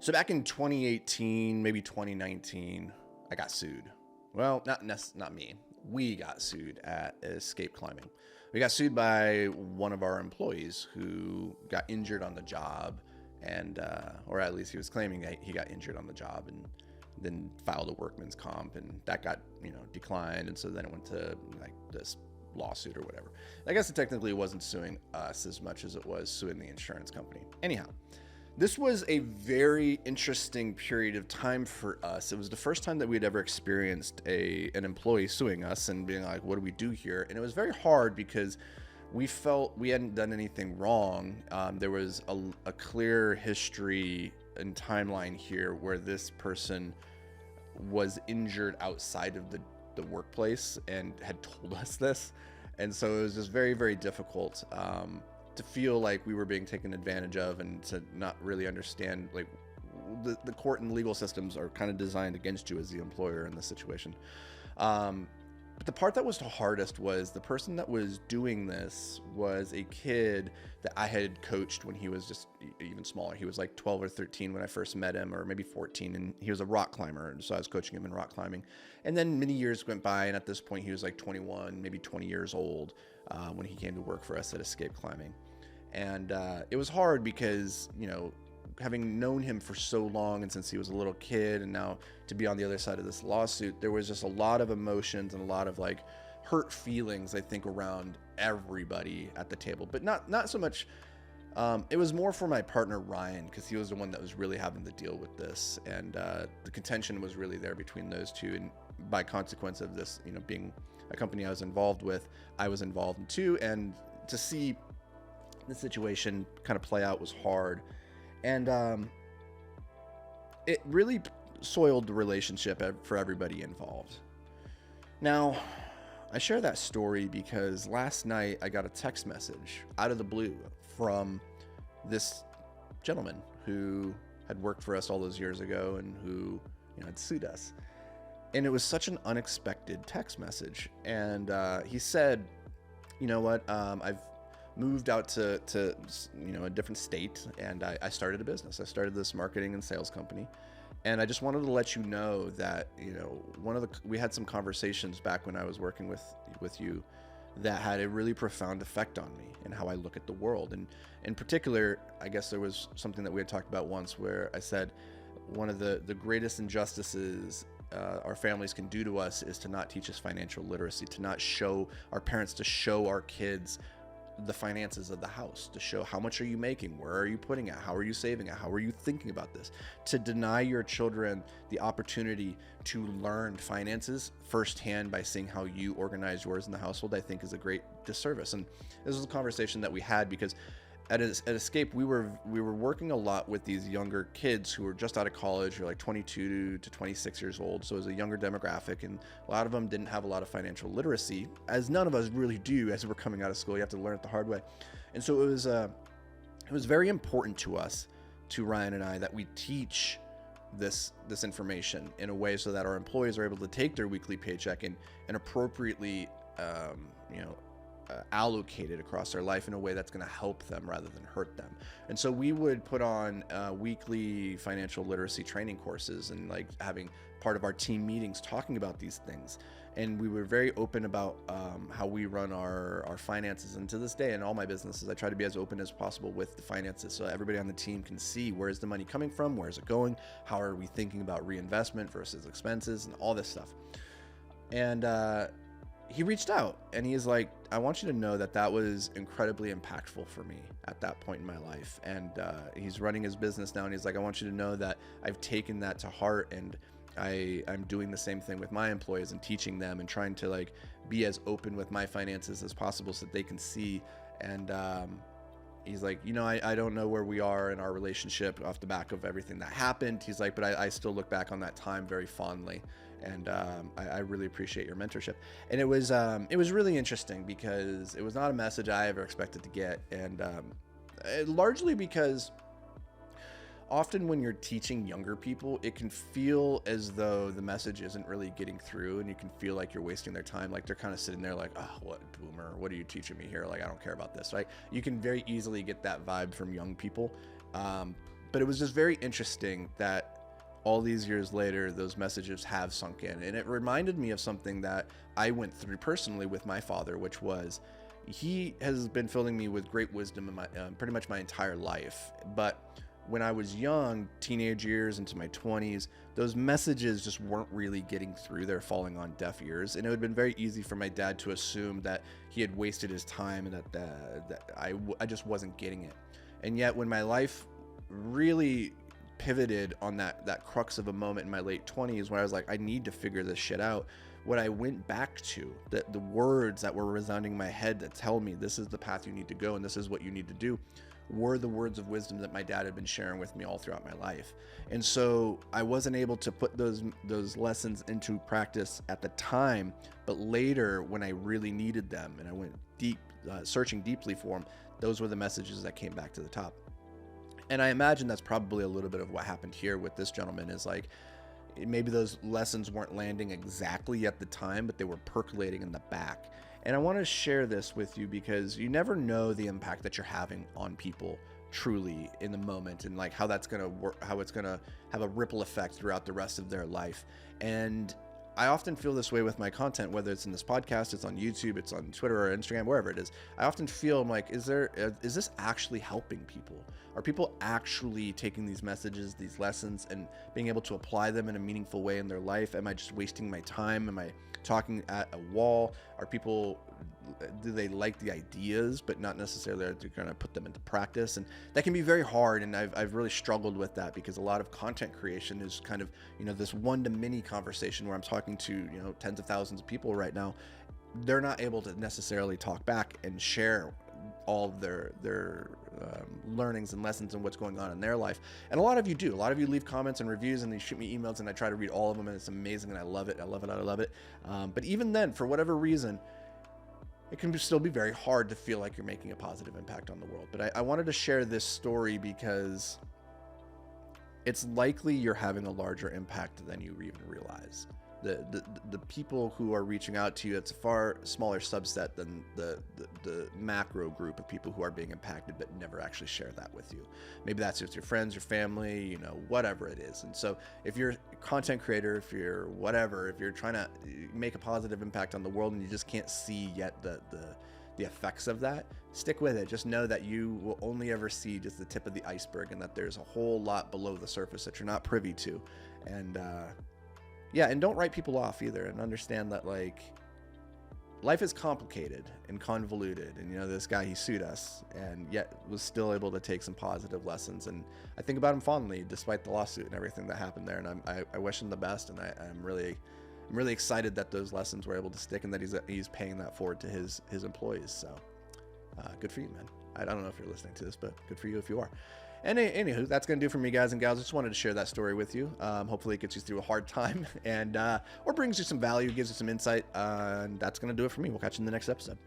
So back in 2018, maybe 2019, I got sued. Well, not me. We got sued at Escape Climbing. We got sued by one of our employees who got injured on the job, and or at least he was claiming that he got injured on the job, and then filed a workman's comp, and that got declined, and so then it went to like this lawsuit or whatever. I guess it technically wasn't suing us as much as it was suing the insurance company. Anyhow, this was a very interesting period of time for us. It was the first time that we'd ever experienced an employee suing us and being like, what do we do here? And it was very hard because we felt we hadn't done anything wrong. There was a clear history and timeline here where this person was injured outside of the workplace and had told us this. And so it was just very, very difficult to feel like we were being taken advantage of, and to not really understand, like, the court and legal systems are kind of designed against you as the employer in this situation. But the part that was the hardest was the person that was doing this was a kid that I had coached when he was just even smaller. He was like 12 or 13 when I first met him, or maybe 14, and he was a rock climber, and so I was coaching him in rock climbing. And then many years went by, and at this point he was like 21, maybe 20 years old when he came to work for us at Escape Climbing. And it was hard because, having known him for so long, and since he was a little kid, and now to be on the other side of this lawsuit, there was just a lot of emotions and a lot of like hurt feelings, I think, around everybody at the table. But not so much. It was more for my partner Ryan, because he was the one that was really having to deal with this, and the contention was really there between those two. And by consequence of this, being a company I was involved with, I was involved in too, and to see the situation kind of play out was hard. And it really soiled the relationship for everybody involved. Now, I share that story because last night I got a text message out of the blue from this gentleman who had worked for us all those years ago and who had sued us. And it was such an unexpected text message. And he said, you know what, I've moved out to a different state, and I started a business. I started this marketing and sales company, and I just wanted to let you know that we had some conversations back when I was working with you that had a really profound effect on me and how I look at the world. And in particular, I guess there was something that we had talked about once where I said one of the greatest injustices our families can do to us is to not teach us financial literacy, to not show our parents, to show our kids the finances of the house, to show how much are you making, where are you putting it, how are you saving it, how are you thinking about this. To deny your children the opportunity to learn finances firsthand by seeing how you organize yours in the household, I think is a great disservice. And this was a conversation that we had because at Escape, we were working a lot with these younger kids who were just out of college, who were like 22 to 26 years old. So it was a younger demographic, and a lot of them didn't have a lot of financial literacy, as none of us really do as we're coming out of school. You have to learn it the hard way. And so it was very important to us, to Ryan and I, that we teach this information in a way so that our employees are able to take their weekly paycheck and appropriately allocated across their life in a way that's going to help them rather than hurt them. And so we would put on weekly financial literacy training courses, and like having part of our team meetings talking about these things. And we were very open about how we run our finances. And to this day, in all my businesses, I try to be as open as possible with the finances so everybody on the team can see where's the money coming from, where's it going, how are we thinking about reinvestment versus expenses, and all this stuff. And he reached out, and he's like, I want you to know that was incredibly impactful for me at that point in my life. And he's running his business now, and he's like, I want you to know that I've taken that to heart, and I'm doing the same thing with my employees and teaching them and trying to like be as open with my finances as possible so that they can see. And he's like, I don't know where we are in our relationship off the back of everything that happened. He's like, but I still look back on that time very fondly. And I really appreciate your mentorship. And it was really interesting because it was not a message I ever expected to get. And largely because often when you're teaching younger people, it can feel as though the message isn't really getting through, and you can feel like you're wasting their time. Like they're kind of sitting there like, oh, what boomer, what are you teaching me here? Like, I don't care about this, right? You can very easily get that vibe from young people. But But it was just very interesting that all these years later, those messages have sunk in. And it reminded me of something that I went through personally with my father, which was he has been filling me with great wisdom in my pretty much my entire life. But when I was young, teenage years into my 20s, those messages just weren't really getting through. They're falling on deaf ears. And it would have been very easy for my dad to assume that he had wasted his time and that I just wasn't getting it. And yet when my life really pivoted on that crux of a moment in my late 20s where I was like, I need to figure this shit out, what I went back to, the words that were resounding in my head that tell me this is the path you need to go and this is what you need to do, were the words of wisdom that my dad had been sharing with me all throughout my life. And so I wasn't able to put those lessons into practice at the time, but later when I really needed them and I went deep, searching deeply for them, those were the messages that came back to the top. And I imagine that's probably a little bit of what happened here with this gentleman, is like, maybe those lessons weren't landing exactly at the time, but they were percolating in the back. And I want to share this with you because you never know the impact that you're having on people truly in the moment, and like how that's going to work, how it's going to have a ripple effect throughout the rest of their life. And I often feel this way with my content, whether it's in this podcast, it's on YouTube, it's on Twitter or Instagram, wherever it is. I often feel I'm like, is this actually helping people? Are people actually taking these messages, these lessons, and being able to apply them in a meaningful way in their life? Am I just wasting my time? Am I talking at a wall? Do they like the ideas, but not necessarily are they going to put them into practice? And that can be very hard. And I've really struggled with that because a lot of content creation is kind of, this one-to-many conversation where I'm talking to, tens of thousands of people right now. They're not able to necessarily talk back and share all of their learnings and lessons and what's going on in their life. And a lot of you do. A lot of you leave comments and reviews and they shoot me emails and I try to read all of them and it's amazing and I love it. I love it. But even then, for whatever reason, it can still be very hard to feel like you're making a positive impact on the world. But I wanted to share this story because it's likely you're having a larger impact than you even realize. The people who are reaching out to you, it's a far smaller subset than the macro group of people who are being impacted but never actually share that with you. Maybe that's just your friends, your family, whatever it is. And so if you're a content creator, if you're whatever, if you're trying to make a positive impact on the world and you just can't see yet the effects of that, stick with it. Just know that you will only ever see just the tip of the iceberg and that there's a whole lot below the surface that you're not privy to. And and don't write people off either, and understand that life is complicated and convoluted. And this guy, he sued us and yet was still able to take some positive lessons. And I think about him fondly despite the lawsuit and everything that happened there. And I wish him the best. And I'm really excited that those lessons were able to stick and that he's paying that forward to his employees. So good for you, man. I don't know if you're listening to this, but good for you if you are. And anywho, that's going to do for me, guys and gals. I just wanted to share that story with you. Hopefully it gets you through a hard time and or brings you some value, gives you some insight. And that's going to do it for me. We'll catch you in the next episode.